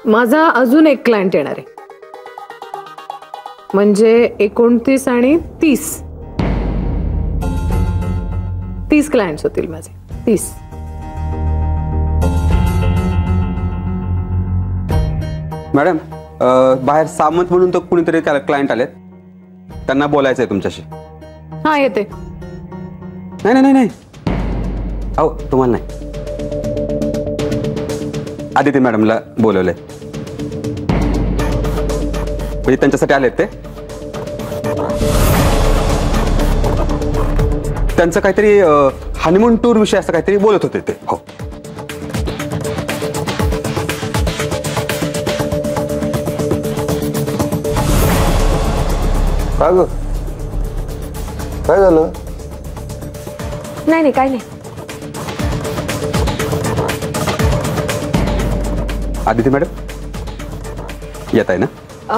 माझा अजून एक क्लायंट येणार आहे, म्हणजे 29 आणि 30 क्लायंट्स होतील माझे. 30. मॅडम बाहेर सामंत म्हणून तो कुणीतरी क्लायंट आलेत, त्यांना बोलायचं आहे तुमच्याशी. हा येते. नाही नाही नाही अहो तुम्हाला नाही, आदिती मॅडमला बोलवलंय, म्हणजे त्यांच्यासाठी आलेत ते. त्यांचं काहीतरी हनीमून टूर विषय असं काहीतरी बोलत होते ते. हो काय झालं? नाही काय नाही. आदिती मॅडम येत आहे ना?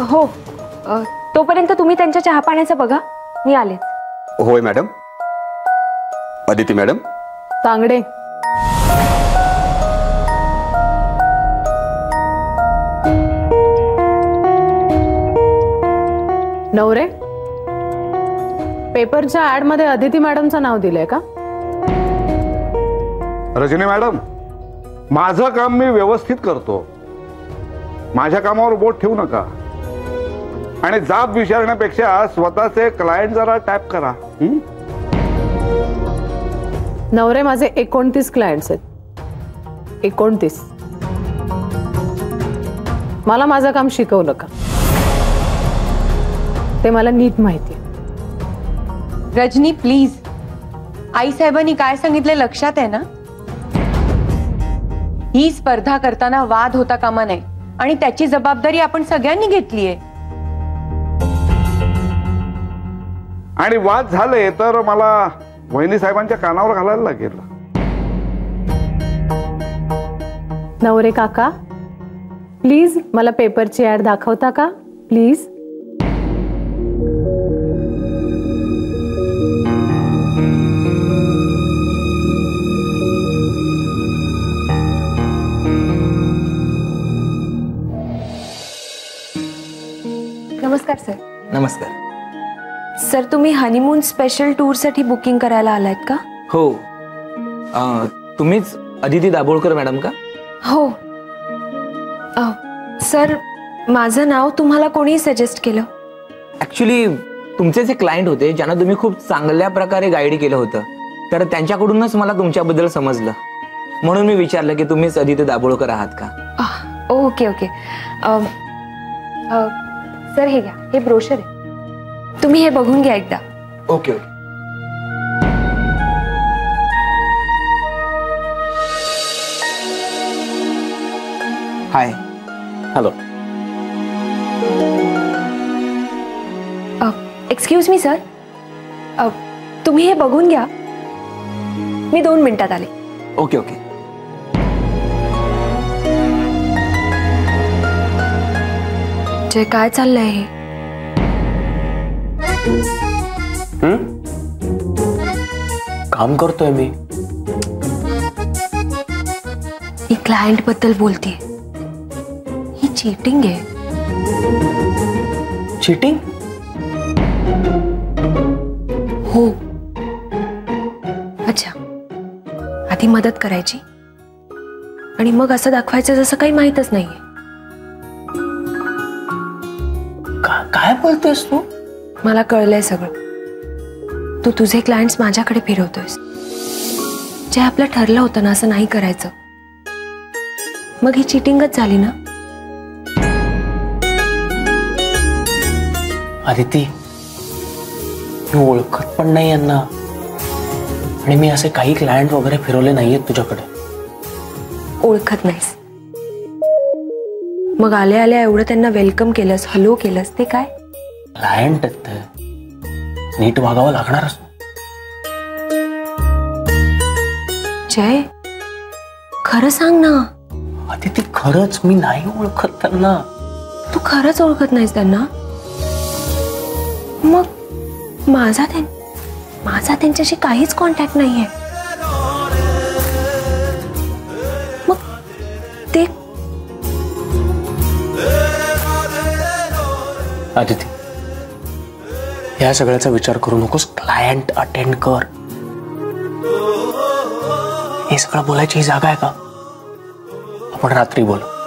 हो, तोपर्यंत तुम्ही त्यांच्या चहा पाण्याचं बघा, मी आले. होय मॅडम. आदिती मॅडम. तांगडे. नवरे, पेपरच्या ऍड मध्ये अदिती मॅडमचं नाव दिलंय का? रजनी मॅडम, माझं काम मी व्यवस्थित करतो, माझ्या कामावर बोट ठेवू नका आणि जाब विचारण्यापेक्षा स्वतःचे क्लायंट जरा टॅप करा. नवरे, माझे 29 क्लायंट्स आहेत. 29. मला माझं काम शिकवलं का ते मला नीट माहिती. रजनी प्लीज, आई साहेबांनी काय सांगितले लक्षात आहे ना? ही स्पर्धा करताना वाद होता कामा नये आणि त्याची जबाबदारी आपण सगळ्यांनी घेतली आहे. आणि वाद झाले तर मला वहिनी साहेबांच्या कानावर घालायला लागेल. नवरे काका, प्लीज मला पेपरची ऍड दाखवता का? प्लीज. नमस्कार सर. नमस्कार सर, तुम्ही हनीमून स्पेशल टूर साठी बुकिंग करायला आलात का? हो. तुम्हीच अदिती दाभोळकर मॅडम का? हो. सर, माझं नाव तुम्हाला कोणी सजेस्ट केलं? ऍक्च्युली तुमचे जे क्लायंट होते ज्यांना तुम्ही खूप चांगल्या प्रकारे गाईड केलं होतं, तर त्यांच्याकडूनच मला तुमच्याबद्दल समजलं, म्हणून मी विचारलं की तुम्हीच अदिती दाभोळकर आहात का. Okay okay. सर हे घ्या, हे ब्रोशर आहे, तुम्ही हे बघून घ्या एकदा. Okay okay. Hi. Hello. Excuse me sir, तुम्ही हे बघून घ्या, मी 2 मिनिटात आले. Okay okay. जे काय चाललंय हे? काम करतोय मी. ही क्लायंट बद्दल बोलतीये, ही चीटिंग आहे. चीटिंग? हो. अच्छा, आधी मदत करायची आणि मग असं दाखवायचं जसं काही माहीतच नाहीये. काय बोलतोयस तू? मला कळलंय सगळं. तू तुझे क्लायंट्स माझ्याकडे फिरवतोयस. जे आपलं ठरलं होतं ना असं नाही करायचं, मग ही चीटिंगच झाली ना. आदिती, मी ओळखत पण नाही यांना आणि मी असे काही क्लायंट वगैरे फिरवले नाहीयेत तुझ्याकडे. ओळखत नाहीस मग आल्या आल्या एवढं त्यांना वेलकम केलंस, हॅलो केलंस, ते काय? क्लायंट आहेत ते, नीट वागावं लागणारच. जय, खरं सांग ना. आदिती, खरंच मी नाही ओळखत त्यांना. तू खरंच ओळखत नाहीस त्यांना? मग माझा त्यांच्याशी काहीच कॉन्टॅक्ट नाहीये. मग ते आदिती, या सगळ्याचा विचार करू नकोस, क्लायंट अटेंड कर. हे सगळं बोलायची ही जागा आहे का? आपण रात्री बोलू.